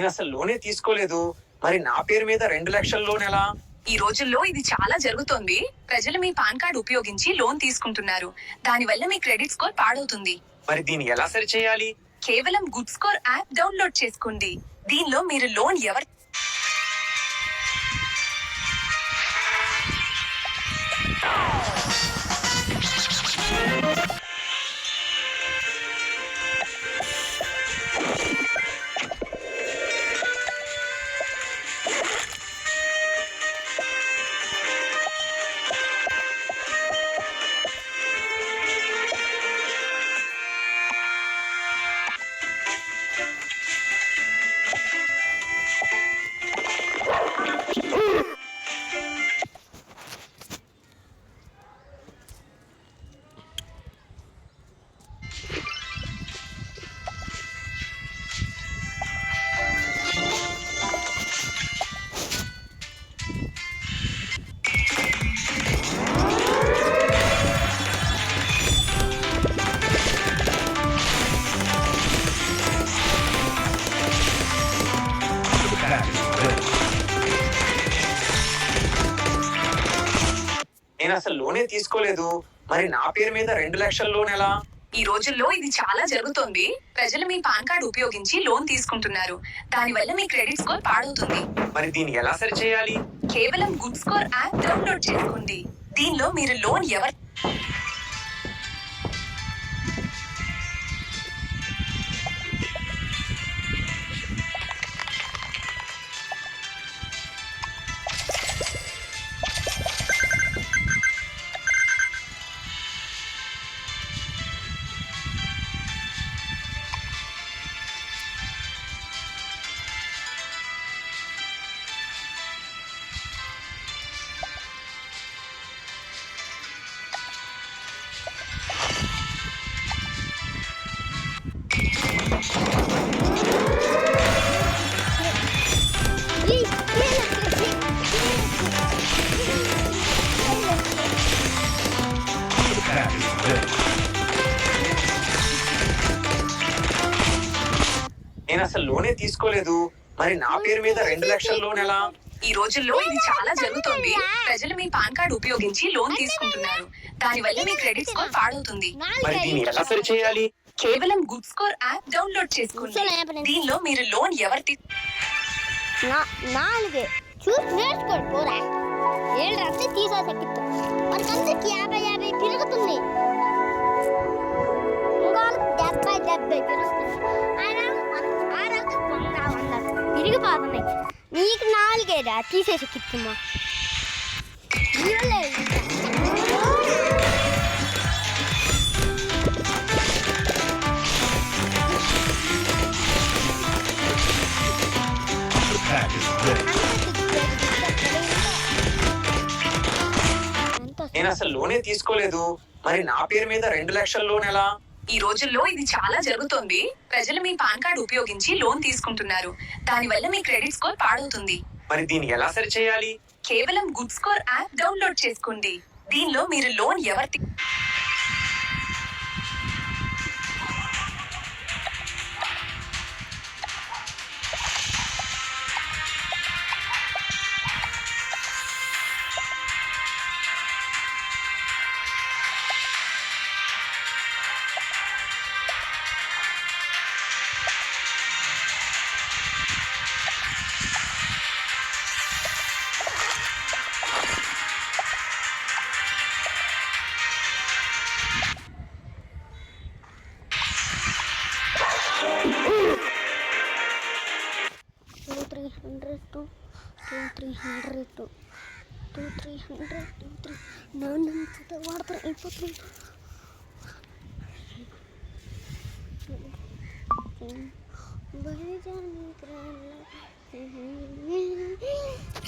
నేను అసలు లోనే తీసుకోలేదు. మరి నా పేరు మీద 2 లక్షల లోన్ ఎలా? ఈ రోజుల్లో ఇది చాలా జరుగుతోంది. ప్రజలు మీ పాన్ కార్డ్ ఉపయోగించి లోన్ తీసుకుంటున్నారు. దానివల్ల మీ క్రెడిట్ స్కోర్ పాడవుతుంది. మరి దీన్ని ఎలా సరి చేయాలి? కేవలం గుడ్ స్కోర్ యాప్ డౌన్లోడ్ చేసుకోండి. దీనిలో మీరు లోన్ ఎవరు నేను అసలు లోనే తీసుకోలేదు. మరి నా పేరు మీద 2 లక్షల లోన్ ఎలా? ఈ రోజుల్లో ఇది చాలా జరుగుతోంది. ప్రజలు మీ పాన్ కార్డ్ ఉపయోగించి లోన్ తీసుకుంటున్నారు. దానివల్ల మీ క్రెడిట్ స్కోర్ పాడవుతుంది. మరి దీన్ని ఎలా సరి చేయాలి? కేవలం గుడ్ స్కోర్ యాప్ డౌన్లోడ్ చేసుకోండి. దీనిలో మీరు లోన్ ఎవరు నేను అసలు లోనే తీసుకోలేదు. మరి నా పేరు మీద 2 లక్షల లోన్ ఎలా? ఈ రోజుల్లో ఇది చాలా జరుగుతోంది. ప్రజలు మీ పాన్ కార్డ్ ఉపయోగించి లోన్ తీసుకుంటున్నారు. దానివల్ల మీ క్రెడిట్ స్కోర్ పాడవుతుంది. మరి దీన్ని ఎలా సరి చేయాలి? కేవలం గుడ్ స్కోర్ యాప్ డౌన్లోడ్ చేసుకోండి. దీనిలో మీరు లోన్ ఎవరు నాలుగే చూసి నేర్చుకోండి పోరా. 7 రాత్రి తీసేసెక్కిద్దు. మనకందరికి 50 పెరుగుతుంది. ఇంకోళ్ళకి 70 పెరుగుతుంది. ఆరాకు 100 పెరిగిపోతున్నాయి. నీకు 4 తీసేసెక్కిద్దుమా. నేను అసలు లోనే తీసుకోలేదు. మరి నా పేరు మీద 2 లక్షల లోన్ ఎలా? ఈ రోజుల్లో ఇది చాలా జరుగుతోంది. ప్రజలు మీ పాన్ కార్డ్ ఉపయోగించి లోన్ తీసుకుంటున్నారు. దానివల్ల మీ క్రెడిట్ స్కోర్ పాడవుతుంది. మరి దీన్ని ఎలా సరి చేయాలి? కేవలం గుడ్ స్కోర్ యాప్ డౌన్లోడ్ చేసుకోండి. దీనిలో మీరు లోన్ ఎవరు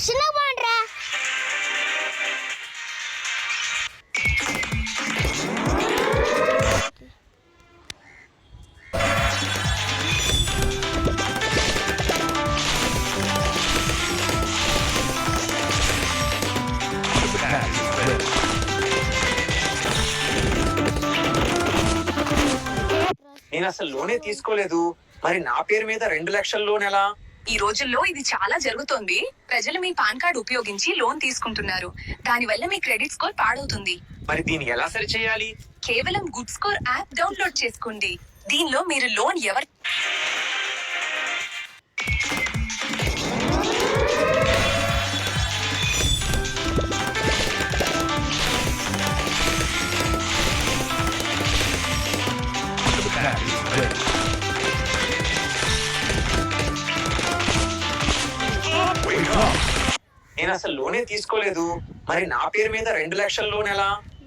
చిన్నగా బాగుండ్రా. నేను అసలు లోనే తీసుకోలేదు. మరి నా పేరు మీద 2 లక్షల లోన్ ఎలా? ఈ రోజుల్లో ఇది చాలా జరుగుతోంది. ప్రజలు మీ పాన్ కార్డ్ ఉపయోగించి లోన్ తీసుకుంటున్నారు. దానివల్ల మీ క్రెడిట్ స్కోర్ పాడవుతుంది. మరి దీన్ని ఎలా సరి చేయాలి? కేవలం గుడ్ స్కోర్ యాప్ డౌన్లోడ్ చేసుకోండి. దీనిలో మీరు లోన్ ఎవరు నేను అసలు లోనే తీసుకోలేదు. మరి నా పేరు మీద 2 లక్షల లోన్ ఎలా?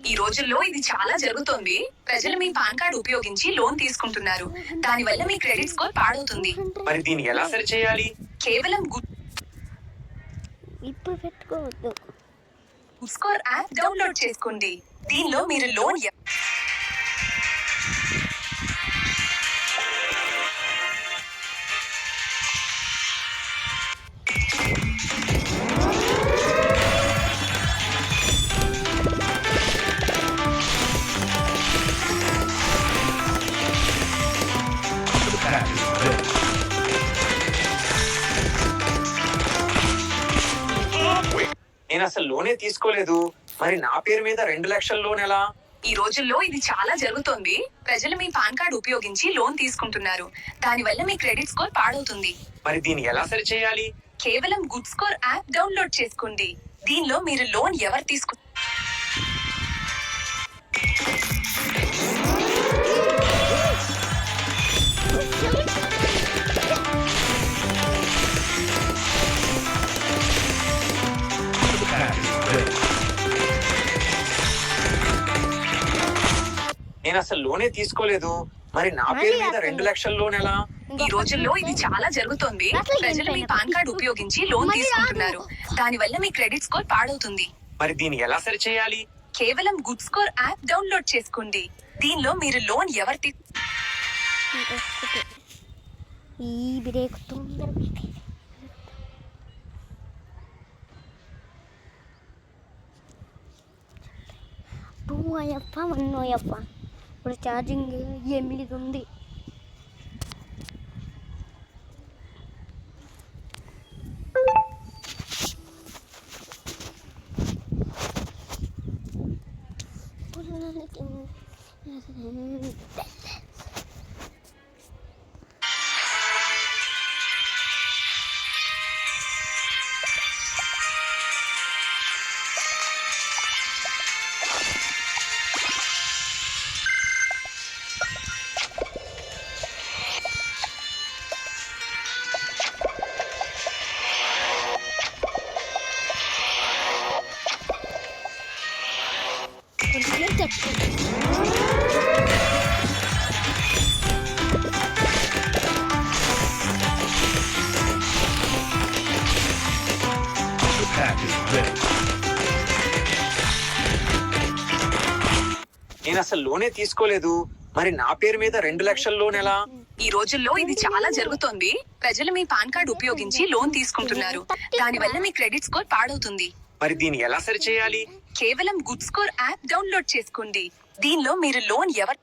ఈ రోజుల్లో ఇది చాలా జరుగుతోంది. ప్రజలు మీ పాన్ కార్డ్ ఉపయోగించి లోన్ తీసుకుంటున్నారు. దానివల్ల మీ క్రెడిట్ స్కోర్ పాడవుతుంది. మరి దీన్ని ఎలా సరి చేయాలి? కేవలం గుడ్ ఇప్పుడు పెట్టుకోవద్దు. స్కోర్ యాప్ డౌన్లోడ్ చేసుకోండి. దీనిలో మీరు లోన్ నేను అసలు లోనే తీసుకోలేదు. మరి నా పేరు మీద 2 లక్షల లోన్ ఎలా? ఈ రోజుల్లో ఇది చాలా జరుగుతోంది. ప్రజలు మీ పాన్ కార్డ్ ఉపయోగించి లోన్ తీసుకుంటున్నారు. దానివల్ల మీ క్రెడిట్ స్కోర్ పాడవుతుంది. మరి దీన్ని ఎలా సరి చేయాలి? కేవలం గుడ్ స్కోర్ యాప్ డౌన్లోడ్ చేసుకోండి. దీనిలో మీరు లోన్ ఎవరు తీసుకు నేను అసలు లోనే తీసుకోలేదు. మరి నా పేరు మీద 2 లక్షల లోన్ ఎలా? ఈ రోజుల్లో ఇది చాలా జరుగుతోంది. ప్రజలు మీ పాన్ కార్డ్ ఉపయోగించి లోన్ తీసుకుంటున్నారు. దానివల్ల మీ క్రెడిట్ స్కోర్ పాడవుతుంది. మరి దీన్ని ఎలా సరి చేయాలి? కేవలం గుడ్ స్కోర్ యాప్ డౌన్లోడ్ చేసుకోండి. దీనిలో మీరు లోన్ ఎవరు ఈ బ్రేక్ తొందర టూ అయ్యప్ప 1 అయ్యప్ప. ఇప్పుడు ఛార్జింగ్ 8 ఉంది. నేను అసలు లోనే తీసుకోలేదు. మరి నా పేరు మీద 2 లక్షల లోన్ ఎలా? ఈ రోజుల్లో ఇది చాలా జరుగుతోంది. ప్రజలు మీ పాన్ కార్డ్ ఉపయోగించి లోన్ తీసుకుంటున్నారు. దానివల్ల మీ క్రెడిట్ స్కోర్ పాడవుతుంది. మరి దీన్ని ఎలా సరి చేయాలి? కేవలం గుడ్ స్కోర్ యాప్ డౌన్లోడ్ చేసుకోండి. దీనిలో మీరు లోన్ ఎవరు